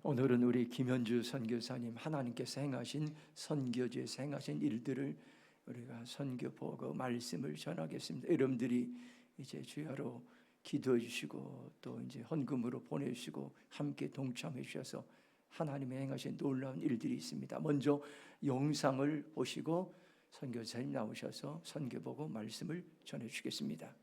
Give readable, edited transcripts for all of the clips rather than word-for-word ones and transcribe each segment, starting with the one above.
오늘은 우리 김현주 선교사님 하나님께서 행하신 선교지에서 행하신 일들을 우리가 선교 보고 말씀을 전하겠습니다. 여러분들이 이제 주야로 기도해 주시고 또 이제 헌금으로 보내주시고 함께 동참해 주셔서 하나님의 행하신 놀라운 일들이 있습니다. 먼저 영상을 보시고 선교사님 나오셔서 선교 보고 말씀을 전해 주시겠습니다.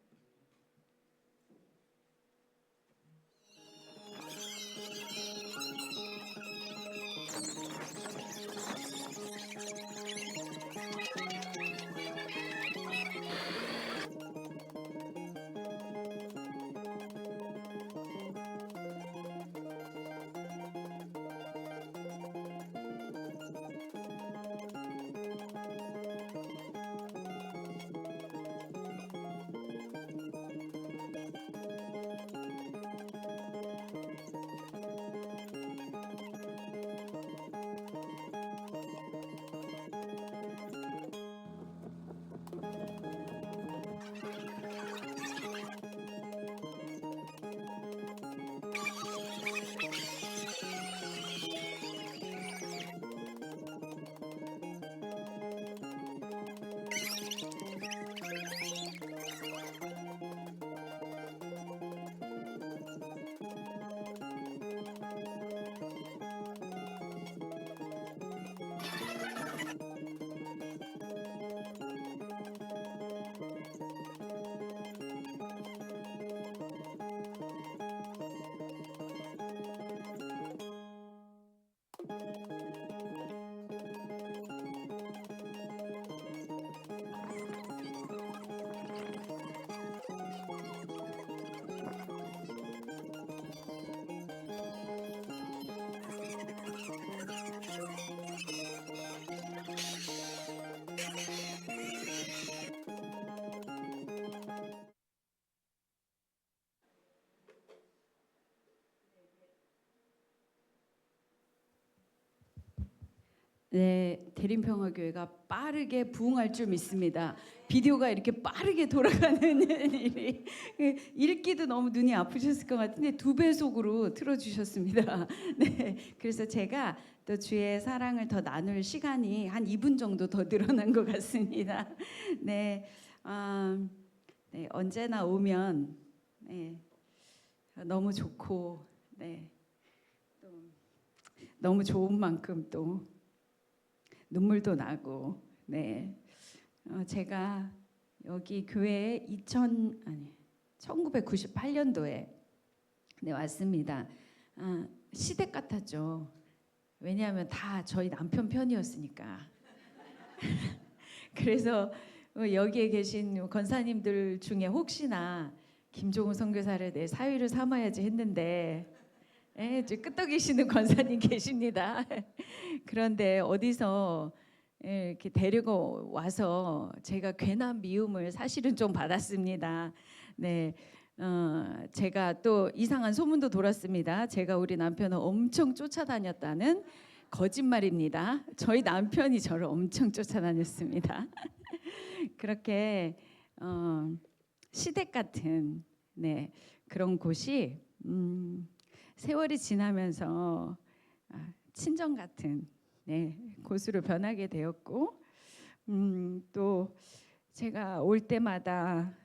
네, 대림평화교회가 빠르게 부흥할 줄 믿습니다. 비디오가 이렇게 빠르게 돌아가는 일이 읽기도 너무 눈이 아프셨을 것 같은데 2배속으로 틀어주셨습니다. 네, 그래서 제가 또 주의 사랑을 더 나눌 시간이 한 2분 정도 더 늘어난 것 같습니다. 네, 네, 언제나 오면 네, 너무 좋고 네, 또 너무 좋은 만큼 또 눈물도 나고 네 제가 여기 교회에 1998년도에 네 왔습니다. 시댁 같았죠. 왜냐하면 다 저희 남편 편이었으니까. 그래서 여기에 계신 권사님들 중에 혹시나 김종우 선교사를 내 사위를 삼아야지 했는데 이제 끄떡이시는 권사님 계십니다. 그런데 어디서 이렇게 데리고 와서 제가 괜한 미움을 사실은 좀 받았습니다. 네, 제가 또 이상한 소문도 돌았습니다. 제가 우리 남편을 엄청 쫓아다녔다는 거짓말입니다. 저희 남편이 저를 엄청 쫓아다녔습니다. 그렇게 시댁 같은 네, 그런 곳이 세월이 지나면서 친정 같은 네, 곳으로 변하게 되었고 또 제가 올 때마다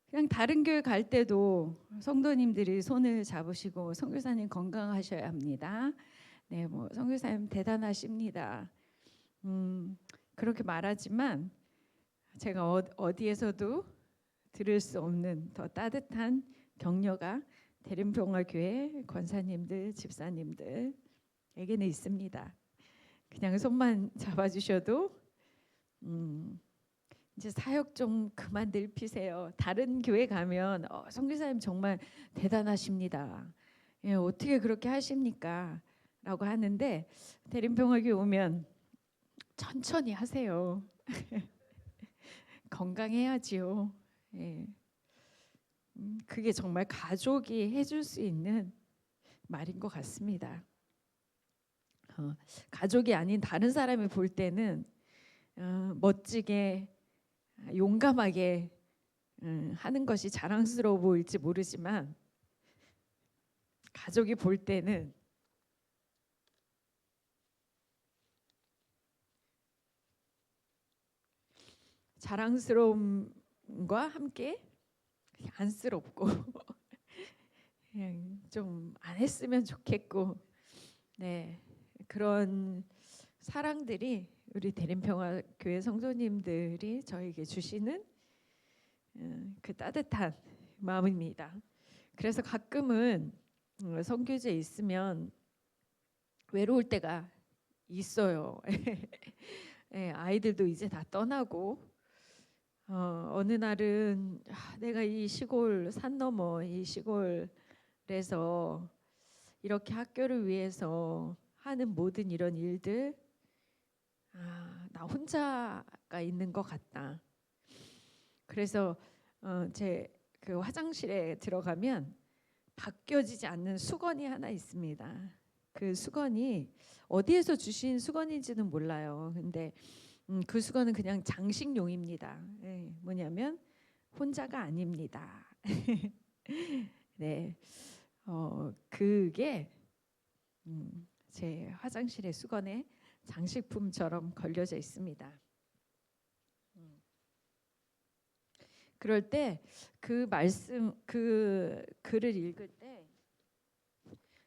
그냥 다른 교회 갈 때도 성도님들이 손을 잡으시고 선교사님 건강하셔야 합니다. 네, 뭐 선교사님 대단하십니다. 그렇게 말하지만 제가 어디에서도 들을 수 없는 더 따뜻한 격려가 대림평화교회 권사님들, 집사님들에게는 있습니다. 그냥 손만 잡아주셔도 이제 사역 좀 그만 늙히세요. 다른 교회 가면 선교사님 정말 대단하십니다. 예, 어떻게 그렇게 하십니까? 라고 하는데 대림평화교회 오면 천천히 하세요. 건강해야지요. 예. 그게 정말 가족이 해줄 수 있는 말인 것 같습니다. 가족이 아닌 다른 사람이 볼 때는 멋지게 용감하게 하는 것이 자랑스러워 보일지 모르지만 가족이 볼 때는 자랑스러움과 함께 그냥 안쓰럽고 그냥 좀 안 했으면 좋겠고, 네, 그런 사랑들이 우리 대림평화교회 성도님들이 저에게 주시는 그 따뜻한 마음입니다. 그래서 가끔은 선교지에 있으면 외로울 때가 있어요. 예, 아이들도 이제 다 떠나고 어느 날은 내가 이 시골 산 너머 이 시골에서 이렇게 학교를 위해서 하는 모든 이런 일들, 나 혼자가 있는 것 같다. 그래서 제 그 화장실에 들어가면 바뀌어지지 않는 수건이 하나 있습니다. 그 수건이 어디에서 주신 수건인지는 몰라요. 근데 그 수건은 그냥 장식용입니다. 네, 뭐냐면 혼자가 아닙니다. 네, 그게 제 화장실의 수건에 장식품처럼 걸려져 있습니다. 그럴 때 그 말씀, 그 글을 읽을 때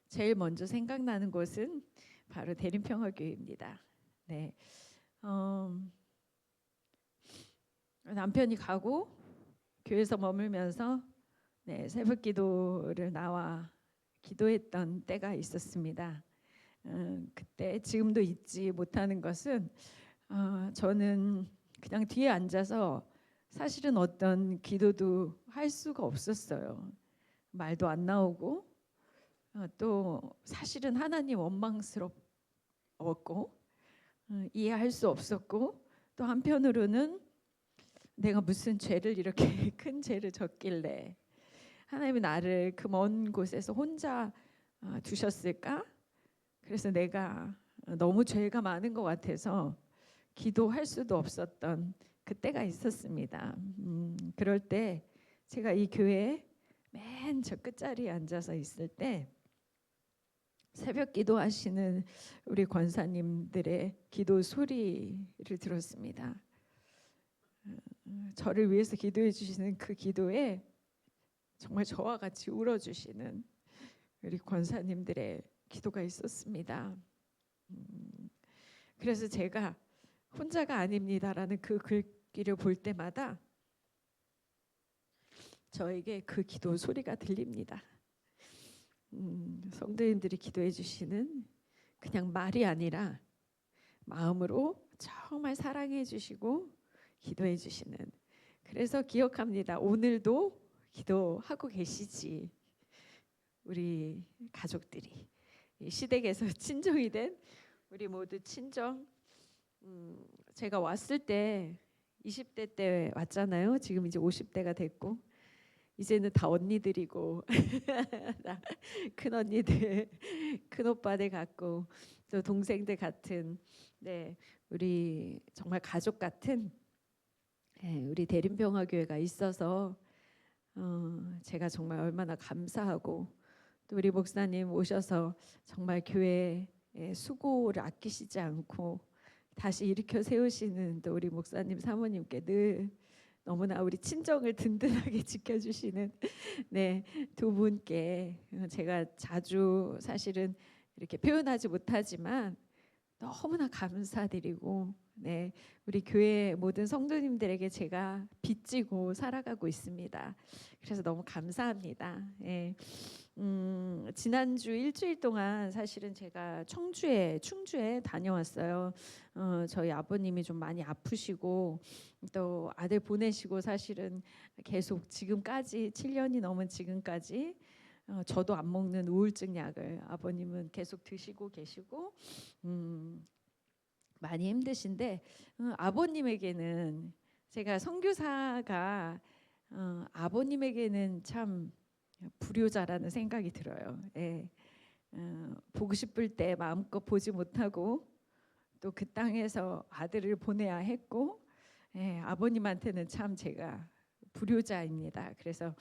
제일 먼저 생각나는 곳은 바로 대림평화교회입니다. 네, 남편이 가고 교회에서 머물면서 네, 새벽기도를 나와 기도했던 때가 있었습니다. 그때 지금도 잊지 못하는 것은 저는 그냥 뒤에 앉아서 사실은 어떤 기도도 할 수가 없었어요. 말도 안 나오고 또 사실은 하나님 원망스럽웠고 이해할 수 없었고, 또 한편으로는 내가 무슨 죄를 이렇게 큰 죄를 졌길래 하나님이 나를 그 먼 곳에서 혼자 두셨을까? 그래서 내가 너무 죄가 많은 것 같아서 기도할 수도 없었던 그때가 있었습니다. 그럴 때 제가 이 교회 맨 저 끝자리에 앉아서 있을 때 새벽 기도하시는 우리 권사님들의 기도 소리를 들었습니다. 저를 위해서 기도해 주시는 그 기도에 정말 저와 같이 울어주시는 우리 권사님들의 기도가 있었습니다. 그래서 제가 혼자가 아닙니다라는 그 글귀를 볼 때마다 저에게 그 기도 소리가 들립니다. 성도님들이 기도해 주시는 그냥 말이 아니라 마음으로 정말 사랑해 주시고 기도해 주시는, 그래서 기억합니다. 오늘도 기도하고 계시지. 우리 가족들이 이 시댁에서 친정이 된 우리 모두 친정, 제가 왔을 때 20대 때 왔잖아요. 지금 이제 50대가 됐고 이제는 다 언니들이고 큰 언니들, 큰 오빠들 같고 또 동생들 같은, 네, 우리 정말 가족 같은 우리 대림평화교회가 있어서 제가 정말 얼마나 감사하고, 또 우리 목사님 오셔서 정말 교회의 수고를 아끼시지 않고 다시 일으켜 세우시는 또 우리 목사님 사모님께 늘 너무나 우리 친정을 든든하게 지켜주시는 네, 두 분께 제가 자주 사실은 이렇게 표현하지 못하지만 너무나 감사드리고, 네, 우리 교회 모든 성도님들에게 제가 빚지고 살아가고 있습니다. 그래서 너무 감사합니다. 예. 지난주 일주일 동안 사실은 제가 충주에 다녀왔어요. 저희 아버님이 좀 많이 아프시고 또 아들 보내시고 사실은 계속 지금까지 7년이 넘은 지금까지 저도 안 먹는 우울증 약을 아버님은 계속 드시고 계시고 많이 힘드신데, 아버님에게는 제가 선교사가 아버님에게는 참 불효자라는 생각이 들어요. 예. 보고 싶을 때 마음껏 보지 못하고 또 그 땅에서 아들을 보내야 했고, 예, 아버님한테는 참 제가 불효자입니다. 그래서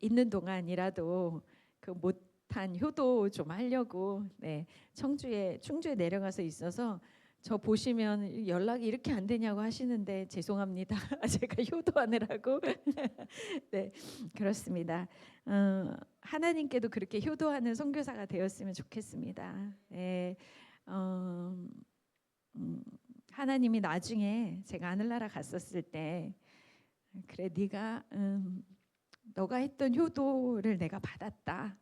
있는 동안이라도 그 못한 효도 좀 하려고 네, 충주에 내려가서 있어서 저 보시면 연락이 이렇게 안 되냐고 하시는데 죄송합니다. 제가 효도하느라고. 네, 그렇습니다. 하나님께도 그렇게 효도하는 선교사가 되었으면 좋겠습니다. 예, 하나님이 나중에 제가 하늘나라 갔었을 때 그래 네가 너가 했던 효도를 내가 받았다.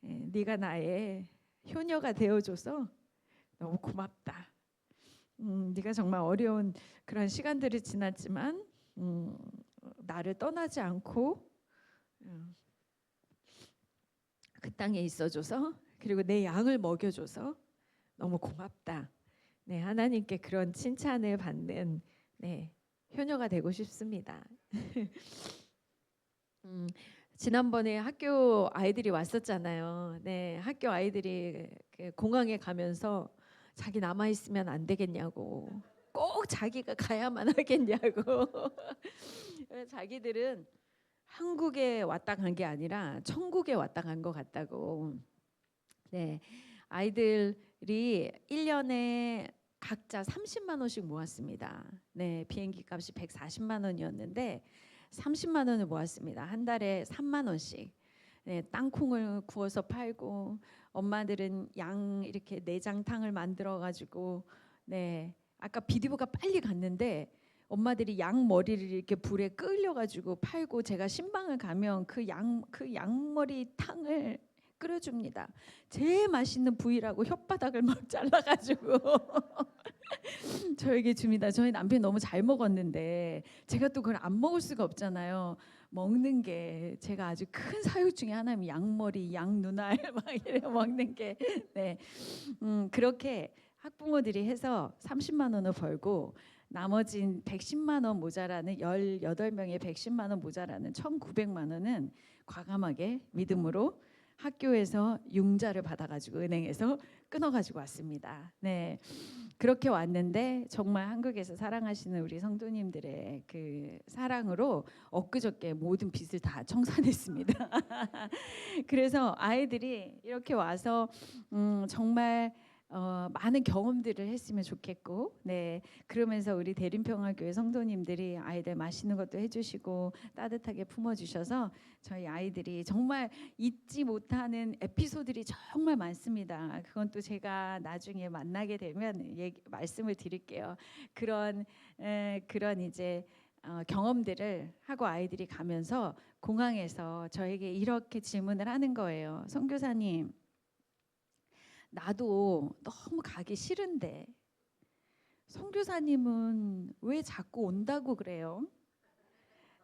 예, 네가 나의 효녀가 되어줘서 너무 고맙다. 네가 정말 어려운 그런 시간들을 지났지만 나를 떠나지 않고 그 땅에 있어줘서 그리고 내 양을 먹여줘서 너무 고맙다. 네, 하나님께 그런 칭찬을 받는 네, 효녀가 되고 싶습니다. 지난번에 학교 아이들이 왔었잖아요. 네, 학교 아이들이 공항에 가면서 자기 남아 있으면 안 되겠냐고, 꼭 자기가 가야만 하겠냐고. 자기들은 한국에 왔다 간 게 아니라 천국에 왔다 간 것 같다고. 네, 아이들이 1년에 각자 30만 원씩 모았습니다. 네, 비행기 값이 140만 원이었는데 30만 원을 모았습니다. 한 달에 3만 원씩. 네, 땅콩을 구워서 팔고 엄마들은 양 이렇게 내장탕을 만들어 가지고 네, 아까 비디오가 빨리 갔는데 엄마들이 양 머리를 이렇게 불에 끌려 가지고 팔고 제가 신방을 가면 그 양머리 탕을 끓여줍니다. 제일 맛있는 부위라고 혓바닥을 막 잘라가지고 저에게 줍니다. 저희 남편이 너무 잘 먹었는데 제가 또 그걸 안 먹을 수가 없잖아요. 먹는 게 제가 아주 큰 사육 중에 하나면 양머리, 양 눈알 막 이래 먹는 게 네, 그렇게 학부모들이 해서 30만 원을 벌고 나머진 110만 원 모자라는 18명의 110만 원 모자라는 1,900만 원은 과감하게 믿음으로 학교에서 융자를 받아가지고 은행에서 끊어가지고 왔습니다. 네, 그렇게 왔는데 정말 한국에서 사랑하시는 우리 성도님들의 그 사랑으로 엊그저께 모든 빚을 다 청산했습니다. 그래서 아이들이 이렇게 와서 정말 많은 경험들을 했으면 좋겠고, 네, 그러면서 우리 대림평화교회 성도님들이 아이들 맛있는 것도 해주시고 따뜻하게 품어주셔서 저희 아이들이 정말 잊지 못하는 에피소드들이 정말 많습니다. 그건 또 제가 나중에 만나게 되면 말씀을 드릴게요. 그런 이제 경험들을 하고 아이들이 가면서 공항에서 저에게 이렇게 질문을 하는 거예요. 선교사님, 나도 너무 가기 싫은데 선교사님은 왜 자꾸 온다고 그래요?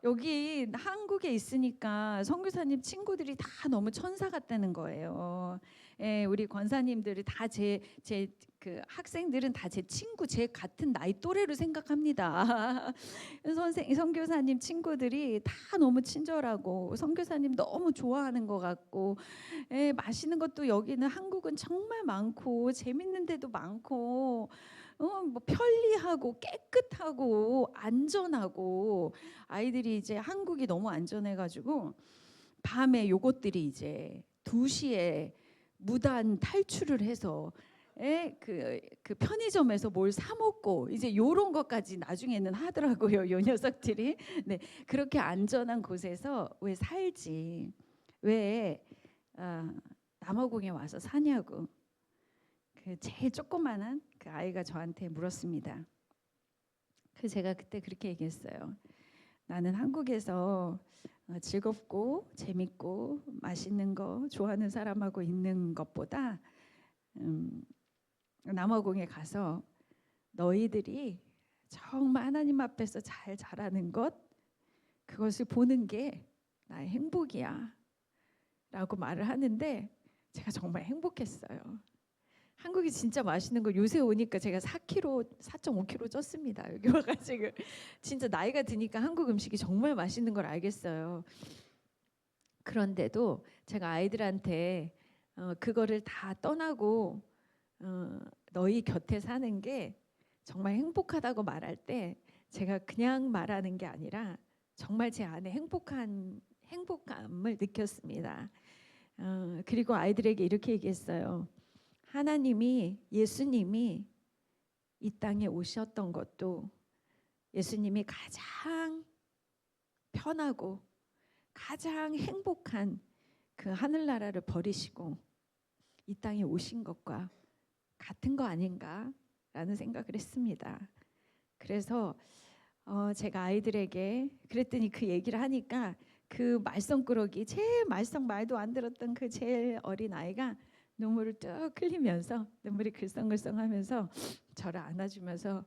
여기 한국에 있으니까 선교사님 친구들이 다 너무 천사 같다는 거예요. 예, 우리 권사님들이 다 그 학생들은 다 제 친구, 제 같은 나이 또래로 생각합니다. 선교사님 친구들이 다 너무 친절하고 선교사님 너무 좋아하는 것 같고, 예, 맛있는 것도 여기는 한국은 정말 많고 재밌는 데도 많고. 뭐 편리하고 깨끗하고 안전하고 아이들이 이제 한국이 너무 안전해가지고 밤에 요것들이 이제 2시에 무단 탈출을 해서 그 편의점에서 뭘 사 먹고 이제 요런 것까지 나중에는 하더라고요. 요 녀석들이. 네, 그렇게 안전한 곳에서 왜 살지? 왜 남아공에 와서 사냐고. 그 제일 조그만한 그 아이가 저한테 물었습니다. 그 제가 그때 그렇게 얘기했어요. 나는 한국에서 즐겁고 재밌고 맛있는 거 좋아하는 사람하고 있는 것보다 남아공에 가서 너희들이 정말 하나님 앞에서 잘 자라는 것, 그것을 보는 게 나의 행복이야 라고 말을 하는데 제가 정말 행복했어요. 한국이 진짜 맛있는 거 요새 오니까 제가 4.5kg 쪘습니다. 여기 와가지고 진짜 나이가 드니까 한국 음식이 정말 맛있는 걸 알겠어요. 그런데도 제가 아이들한테 그거를 다 떠나고 너희 곁에 사는 게 정말 행복하다고 말할 때 제가 그냥 말하는 게 아니라 정말 제 안에 행복감을 느꼈습니다. 그리고 아이들에게 이렇게 얘기했어요. 하나님이, 예수님이 이 땅에 오셨던 것도 예수님이 가장 편하고 가장 행복한 그 하늘나라를 버리시고 이 땅에 오신 것과 같은 거 아닌가라는 생각을 했습니다. 그래서 제가 아이들에게 그랬더니 그 얘기를 하니까 그 말썽꾸러기 제일 말도 안 들었던 그 제일 어린 아이가 눈물을 뚝 흘리면서 눈물이 글썽글썽하면서 저를 안아주면서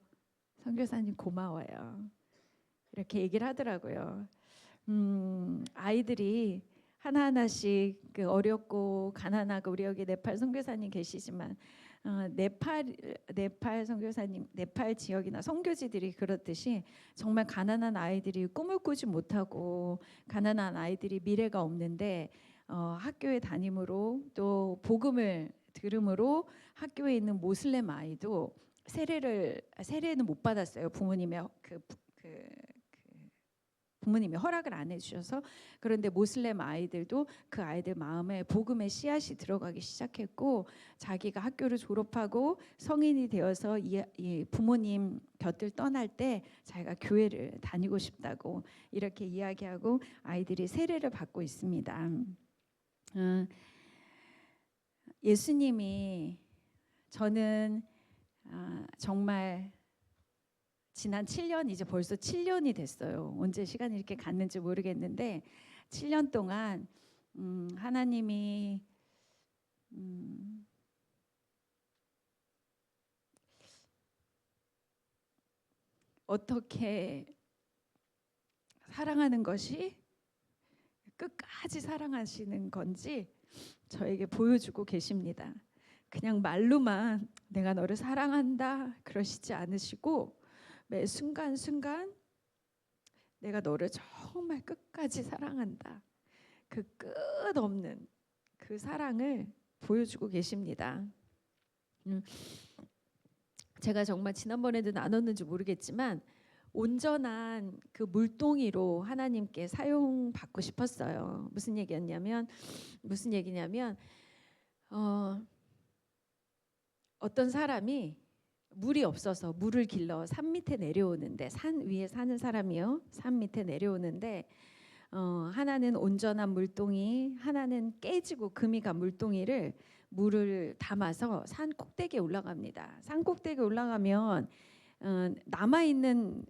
선교사님 고마워요. 이렇게 얘기를 하더라고요. 아이들이 하나하나씩 그 어렵고 가난하고 우리 여기 네팔 선교사님 계시지만 네팔 선교사님 네팔 지역이나 선교지들이 그렇듯이 정말 가난한 아이들이 꿈을 꾸지 못하고 가난한 아이들이 미래가 없는데 학교에 다님으로 또 복음을 들음으로 학교에 있는 모슬렘 아이도 세례는 못 받았어요. 부모님의 부모님이 허락을 안 해주셔서. 그런데 모슬렘 아이들도 그 아이들 마음에 복음의 씨앗이 들어가기 시작했고 자기가 학교를 졸업하고 성인이 되어서 이 부모님 곁을 떠날 때 자기가 교회를 다니고 싶다고 이렇게 이야기하고 아이들이 세례를 받고 있습니다. 예수님이 저는 정말 지난 7년 이제 벌써 7년이 됐어요. 언제 시간이 이렇게 갔는지 모르겠는데 7년 동안 하나님이 어떻게 사랑하는 것이 끝까지 사랑하시는 건지 저에게 보여주고 계십니다. 그냥 말로만 내가 너를 사랑한다 그러시지 않으시고 매 순간순간 내가 너를 정말 끝까지 사랑한다. 그 끝없는 그 사랑을 보여주고 계십니다. 제가 정말 지난번에도 나눴는지 모르겠지만 온전한 그 물동이로 하나님께 사용받고 싶었어요. 무슨 얘기냐면 어떤 사람이 물이 없어서 물을 길러 산 밑에 내려오는데 산 위에 사는 사람이요. 산 밑에 내려오는데 하나는 온전한 물동이 하나는 깨지고 금이 간 물동이를 물을 담아서 산 꼭대기에 올라갑니다. 산 꼭대기에 올라가면 남아있는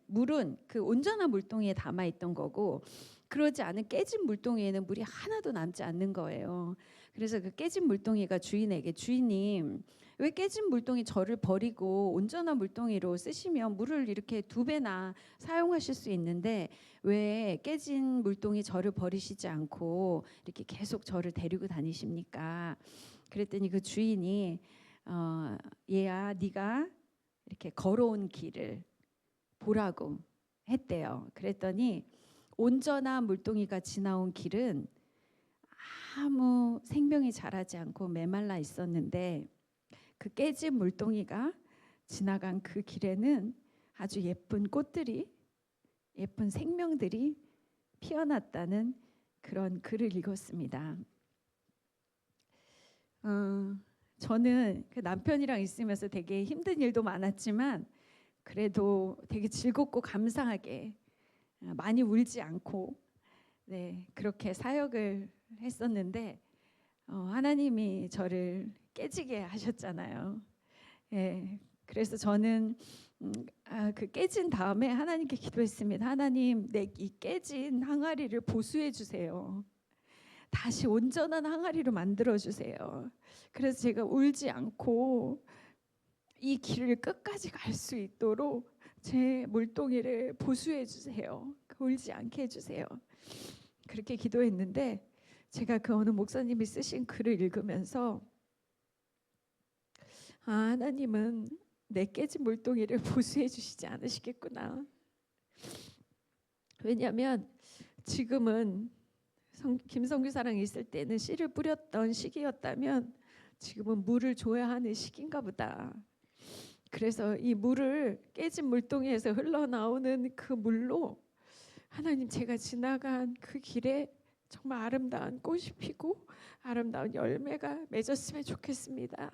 물은 그 온전한 물동이에 담아있던 거고 그러지 않은 깨진 물동이에는 물이 하나도 남지 않는 거예요. 그래서 그 깨진 물동이가 주인에게 주인님 왜 깨진 물동이 저를 버리고 온전한 물동이로 쓰시면 물을 이렇게 2배나 사용하실 수 있는데 왜 깨진 물동이 저를 버리시지 않고 이렇게 계속 저를 데리고 다니십니까? 그랬더니 그 주인이 얘야 네가 이렇게 걸어온 길을 보라고 했대요. 그랬더니 온전한 물동이가 지나온 길은 아무 생명이 자라지 않고 메말라 있었는데 그 깨진 물동이가 지나간 그 길에는 아주 예쁜 꽃들이 예쁜 생명들이 피어났다는 그런 글을 읽었습니다. 저는 그 남편이랑 있으면서 되게 힘든 일도 많았지만 그래도 되게 즐겁고 감사하게 많이 울지 않고 그렇게 사역을 했었는데 하나님이 저를 깨지게 하셨잖아요. 그래서 저는 그 깨진 다음에 하나님께 기도했습니다. 하나님, 내 이 깨진 항아리를 보수해 주세요. 다시 온전한 항아리로 만들어 주세요. 그래서 제가 울지 않고 이 길을 끝까지 갈 수 있도록 제 물동이를 보수해 주세요. 울지 않게 해주세요. 그렇게 기도했는데 제가 그 어느 목사님이 쓰신 글을 읽으면서 하나님은 내 깨진 물동이를 보수해 주시지 않으시겠구나. 왜냐하면 지금은 김성규사랑 있을 때는 씨를 뿌렸던 시기였다면 지금은 물을 줘야 하는 시기인가 보다. 그래서 이 물을 깨진 물동이에서 흘러나오는 그 물로 하나님 제가 지나간 그 길에 정말 아름다운 꽃이 피고 아름다운 열매가 맺었으면 좋겠습니다.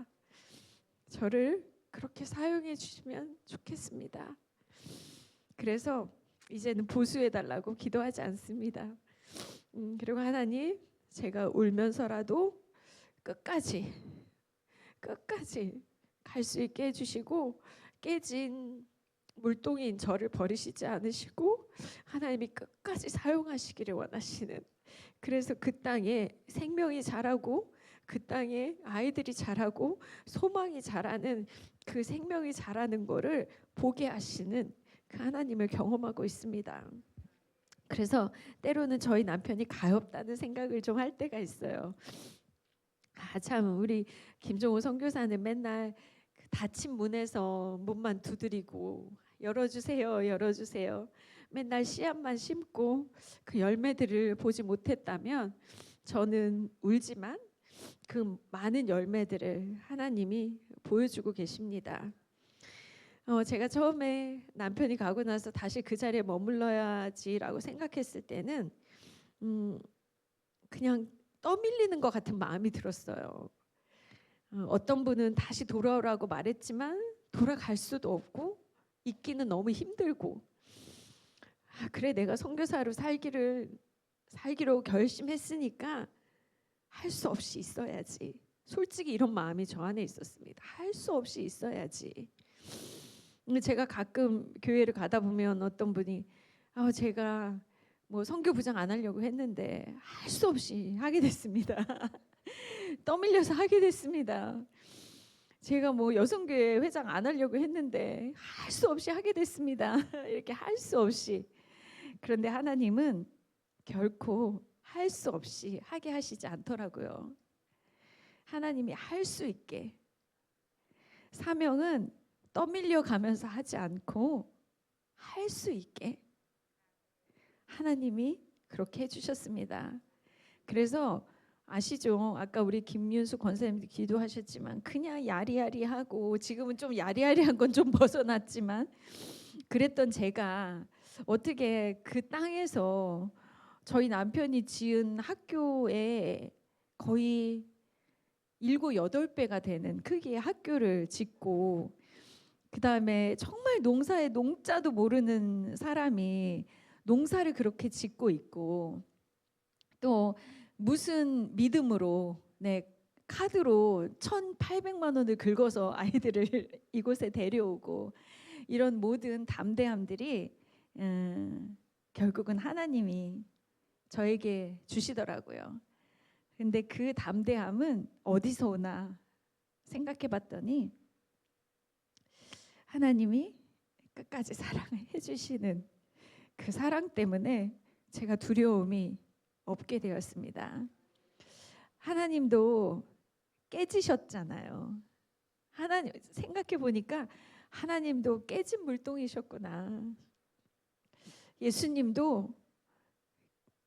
저를 그렇게 사용해 주시면 좋겠습니다. 그래서 이제는 보수해 달라고 기도하지 않습니다. 그리고 하나님, 제가 울면서라도 끝까지 갈 수 있게 해주시고, 깨진 물동인 저를 버리시지 않으시고 하나님이 끝까지 사용하시기를 원하시는, 그래서 그 땅에 생명이 자라고 그 땅에 아이들이 자라고 소망이 자라는, 그 생명이 자라는 거를 보게 하시는 그 하나님을 경험하고 있습니다. 그래서 때로는 저희 남편이 가엾다는 생각을 좀 할 때가 있어요. 참, 우리 김종호 선교사는 맨날 그 닫힌 문에서 문만 두드리고 열어주세요, 열어주세요. 맨날 씨앗만 심고 그 열매들을 보지 못했다면, 저는 울지만 그 많은 열매들을 하나님이 보여주고 계십니다. 제가 처음에 남편이 가고 나서 다시 그 자리에 머물러야지라고 생각했을 때는 그냥 떠밀리는 것 같은 마음이 들었어요. 어떤 분은 다시 돌아오라고 말했지만 돌아갈 수도 없고 있기는 너무 힘들고, 그래 내가 선교사로 살기로 결심했으니까 할 수 없이 있어야지. 솔직히 이런 마음이 저 안에 있었습니다. 할 수 없이 있어야지. 제가 가끔 교회를 가다 보면 어떤 분이 제가 뭐 선교부장 안 하려고 했는데 할 수 없이 하게 됐습니다. 떠밀려서 하게 됐습니다. 제가 뭐 여성교회 회장 안 하려고 했는데 할 수 없이 하게 됐습니다. 이렇게 할 수 없이. 그런데 하나님은 결코 할 수 없이 하게 하시지 않더라고요. 하나님이 할 수 있게, 사명은 떠밀려 가면서 하지 않고 할 수 있게 하나님이 그렇게 해주셨습니다. 그래서 아시죠? 아까 우리 김윤수 권사님도 기도하셨지만 그냥 야리야리하고, 지금은 좀 야리야리한 건 좀 벗어났지만, 그랬던 제가 어떻게 그 땅에서 저희 남편이 지은 학교에 거의 7, 8배가 되는 크기의 학교를 짓고, 그 다음에 정말 농사에 농자도 모르는 사람이 농사를 그렇게 짓고 있고, 또 무슨 믿음으로 카드로 1,800만 원을 긁어서 아이들을 이곳에 데려오고, 이런 모든 담대함들이 결국은 하나님이 저에게 주시더라고요. 근데 그 담대함은 어디서 오나 생각해 봤더니 하나님이 끝까지 사랑을 해주시는 그 사랑 때문에 제가 두려움이 없게 되었습니다. 하나님도 깨지셨잖아요. 하나님 생각해 보니까 하나님도 깨진 물동이셨구나. 예수님도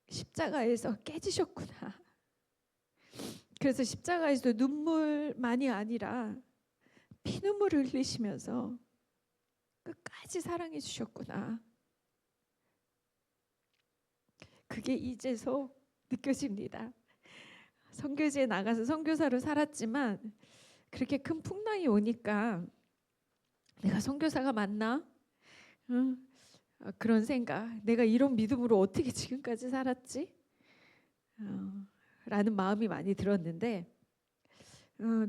십자가에서 깨지셨구나. 그래서 십자가에서 눈물만이 아니라 피눈물을 흘리시면서 끝까지 사랑해 주셨구나. 그게 이제서 느껴집니다. 선교지에 나가서 선교사로 살았지만 그렇게 큰 풍랑이 오니까 내가 선교사가 맞나? 그런 생각. 내가 이런 믿음으로 어떻게 지금까지 살았지? 라는 마음이 많이 들었는데,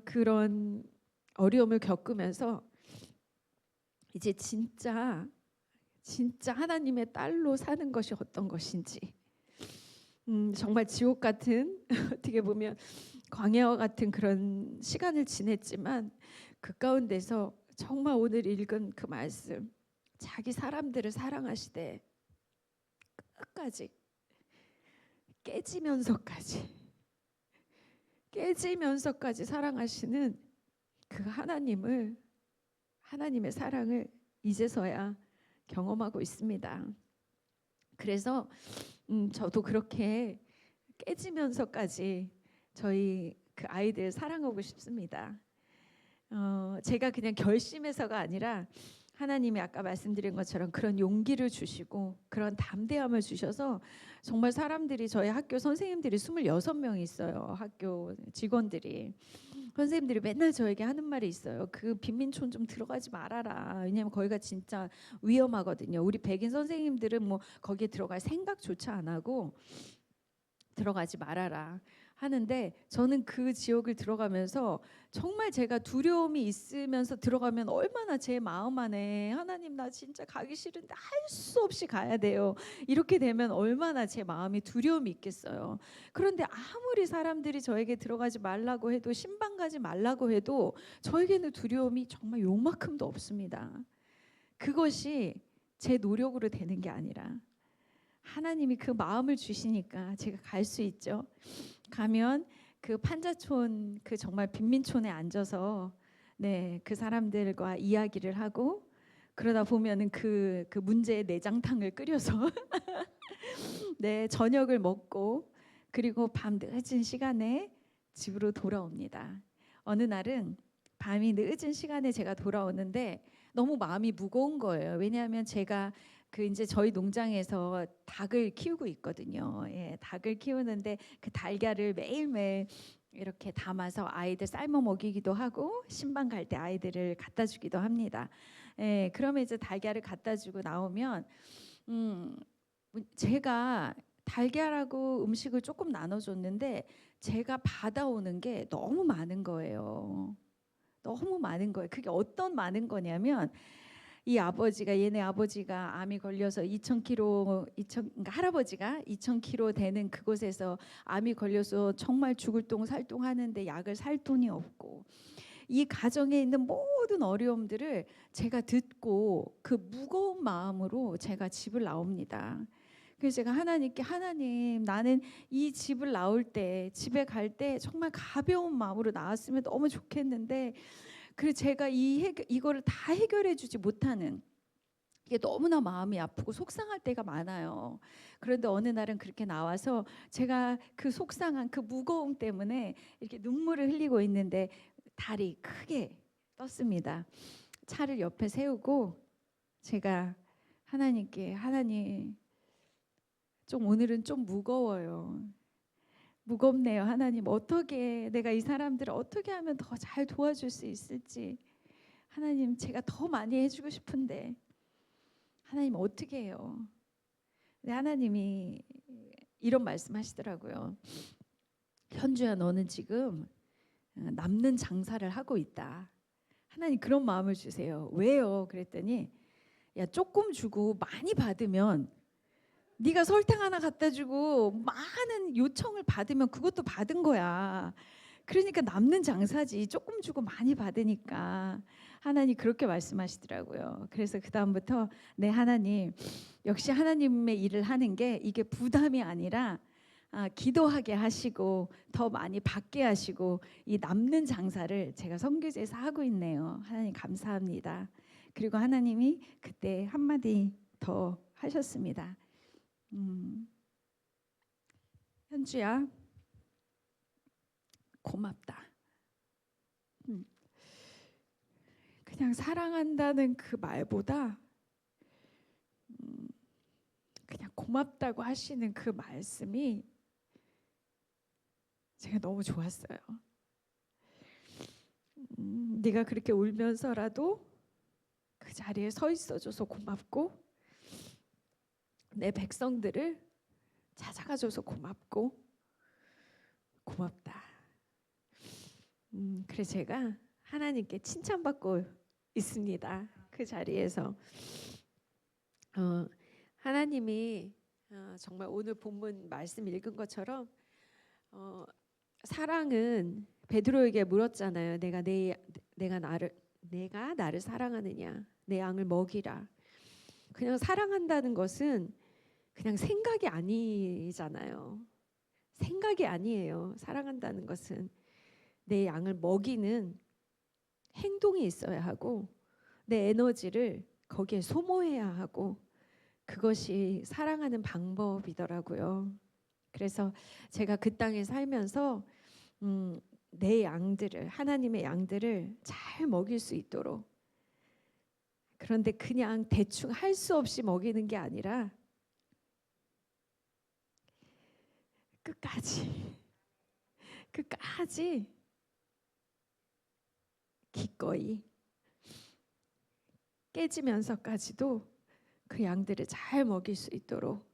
그런 어려움을 겪으면서 이제 진짜 하나님의 딸로 사는 것이 어떤 것인지, 정말 지옥 같은 어떻게 보면 광야와 같은 그런 시간을 지냈지만 그 가운데서 정말 오늘 읽은 그 말씀, 자기 사람들을 사랑하시되 끝까지 깨지면서까지 사랑하시는 그 하나님의 사랑을 이제서야 경험하고 있습니다. 그래서 저도 그렇게 깨지면서까지 저희 그 아이들 사랑하고 싶습니다. 제가 그냥 결심해서가 아니라 하나님이 아까 말씀드린 것처럼 그런 용기를 주시고 그런 담대함을 주셔서 정말 사람들이, 저희 학교 선생님들이 26명이 있어요. 학교 직원들이. 선생님들이 맨날 저에게 하는 말이 있어요. 그 빈민촌 좀 들어가지 말아라. 왜냐면 거기가 진짜 위험하거든요. 우리 백인 선생님들은 뭐 거기에 들어갈 생각조차 안 하고 들어가지 말아라 하는데, 저는 그 지역을 들어가면서 정말 제가 두려움이 있으면서 들어가면 얼마나 제 마음 안에 하나님 나 진짜 가기 싫은데 할 수 없이 가야 돼요. 이렇게 되면 얼마나 제 마음이 두려움이 있겠어요. 그런데 아무리 사람들이 저에게 들어가지 말라고 해도, 신방 가지 말라고 해도 저에게는 두려움이 정말 요만큼도 없습니다. 그것이 제 노력으로 되는 게 아니라 하나님이 그 마음을 주시니까 제가 갈 수 있죠. 가면 그 판자촌, 그 정말 빈민촌에 앉아서 그 사람들과 이야기를 하고, 그러다 보면은 그 문제의 내장탕을 끓여서 저녁을 먹고, 그리고 밤 늦은 시간에 집으로 돌아옵니다. 어느 날은 밤이 늦은 시간에 제가 돌아오는데 너무 마음이 무거운 거예요. 왜냐하면 제가 이제 저희 농장에서 닭을 키우고 있거든요. 닭을 키우는데 그 달걀을 매일매일 이렇게 담아서 아이들 삶아 먹이기도 하고, 신방 갈 때 아이들을 갖다 주기도 합니다. 그러면 이제 달걀을 갖다 주고 나오면 제가 달걀하고 음식을 조금 나눠줬는데 제가 받아오는 게 너무 많은 거예요. 너무 많은 거예요. 그게 어떤 많은 거냐면, 이 아버지가, 얘네 아버지가 암이 걸려서 2,000kg, 그러니까 할아버지가 2,000kg 되는 그곳에서 암이 걸려서 정말 죽을 똥 살 똥 하는데 약을 살 돈이 없고, 이 가정에 있는 모든 어려움들을 제가 듣고 그 무거운 마음으로 제가 집을 나옵니다. 그래서 제가 하나님께, 하나님 나는 이 집을 나올 때, 집에 갈 때 정말 가벼운 마음으로 나왔으면 너무 좋겠는데, 그래서 제가 이거를 다 해결해 주지 못하는, 이게 너무나 마음이 아프고 속상할 때가 많아요. 그런데 어느 날은 그렇게 나와서 제가 그 속상한 그 무거움 때문에 이렇게 눈물을 흘리고 있는데 달이 크게 떴습니다. 차를 옆에 세우고 제가 하나님께, 하나님 좀 오늘은 좀 무거워요. 무겁네요. 하나님 어떻게, 내가 이 사람들을 어떻게 하면 더 잘 도와줄 수 있을지, 하나님 제가 더 많이 해주고 싶은데 하나님 어떻게 해요? 근데 하나님이 이런 말씀하시더라고요. 현주야, 너는 지금 남는 장사를 하고 있다. 하나님 그런 마음을 주세요. 왜요? 그랬더니, 야, 조금 주고 많이 받으면, 네가 설탕 하나 갖다 주고 많은 요청을 받으면 그것도 받은 거야. 그러니까 남는 장사지. 조금 주고 많이 받으니까. 하나님 그렇게 말씀하시더라고요. 그래서 그 다음부터 하나님, 역시 하나님의 일을 하는 게 이게 부담이 아니라 기도하게 하시고 더 많이 받게 하시고, 이 남는 장사를 제가 선교제에서 하고 있네요. 하나님 감사합니다. 그리고 하나님이 그때 한마디 더 하셨습니다. 현주야, 고맙다. 그냥 사랑한다는 그 말보다 그냥 고맙다고 하시는 그 말씀이 제가 너무 좋았어요. 네가 그렇게 울면서라도 그 자리에 서 있어줘서 고맙고, 내 백성들을 찾아가줘서 고맙고, 고맙다. 그래서 제가 하나님께 칭찬받고 있습니다. 그 자리에서 하나님이 정말 오늘 본문 말씀 읽은 것처럼 사랑은, 베드로에게 물었잖아요. 내가 나를 사랑하느냐, 내 양을 먹이라. 그냥 사랑한다는 것은 그냥 생각이 아니잖아요. 생각이 아니에요. 사랑한다는 것은 내 양을 먹이는 행동이 있어야 하고, 내 에너지를 거기에 소모해야 하고, 그것이 사랑하는 방법이더라고요. 그래서 제가 그 땅에 살면서 내 양들을, 하나님의 양들을 잘 먹일 수 있도록, 그런데 그냥 대충 할 수 없이 먹이는 게 아니라 끝까지 기꺼이 깨지면서까지도 그 양들을 잘 먹일 수 있도록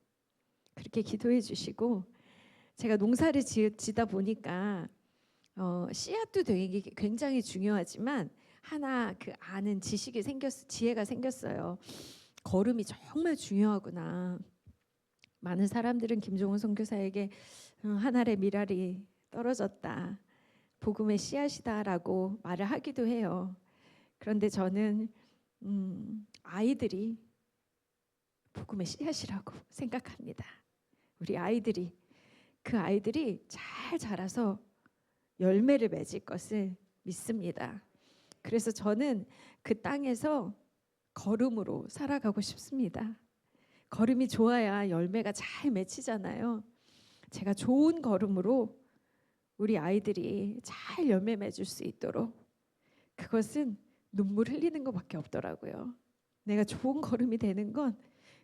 그렇게 기도해 주시고, 제가 농사를 지다 보니까 씨앗도 되게 굉장히 중요하지만 하나 그 아는 지혜가 생겼어요. 거름이 정말 중요하구나. 많은 사람들은 김종훈 선교사에게 한 알의 밀알이 떨어졌다, 복음의 씨앗이다라고 말을 하기도 해요. 그런데 저는 아이들이 복음의 씨앗이라고 생각합니다. 우리 아이들이, 그 아이들이 잘 자라서 열매를 맺을 것을 믿습니다. 그래서 저는 그 땅에서 걸음으로 살아가고 싶습니다. 걸음이 좋아야 열매가 잘 맺히잖아요. 제가 좋은 걸음으로 우리 아이들이 잘 열매 맺을 수 있도록, 그것은 눈물 흘리는 것밖에 없더라고요. 내가 좋은 걸음이 되는 건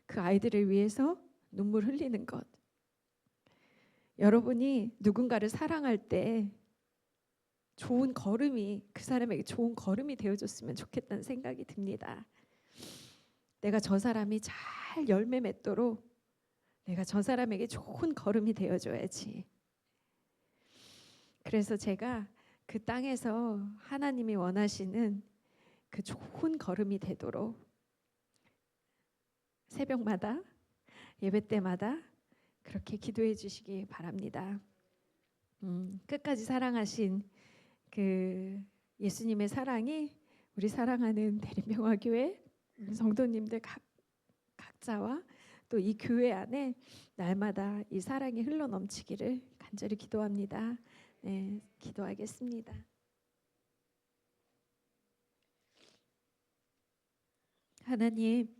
그 아이들을 위해서 눈물 흘리는 것. 여러분이 누군가를 사랑할 때 좋은 걸음이, 그 사람에게 좋은 걸음이 되어줬으면 좋겠다는 생각이 듭니다. 내가 저 사람이 잘 열매 맺도록 내가 저 사람에게 좋은 걸음이 되어줘야지. 그래서 제가 그 땅에서 하나님이 원하시는 그 좋은 걸음이 되도록 새벽마다, 예배 때마다 그렇게 기도해 주시기 바랍니다. 끝까지 사랑하신 그 예수님의 사랑이 우리 사랑하는 대림병화교회 성도님들 각자와 또 이 교회 안에 날마다 이 사랑이 흘러넘치기를 간절히 기도합니다. 네, 기도하겠습니다. 하나님,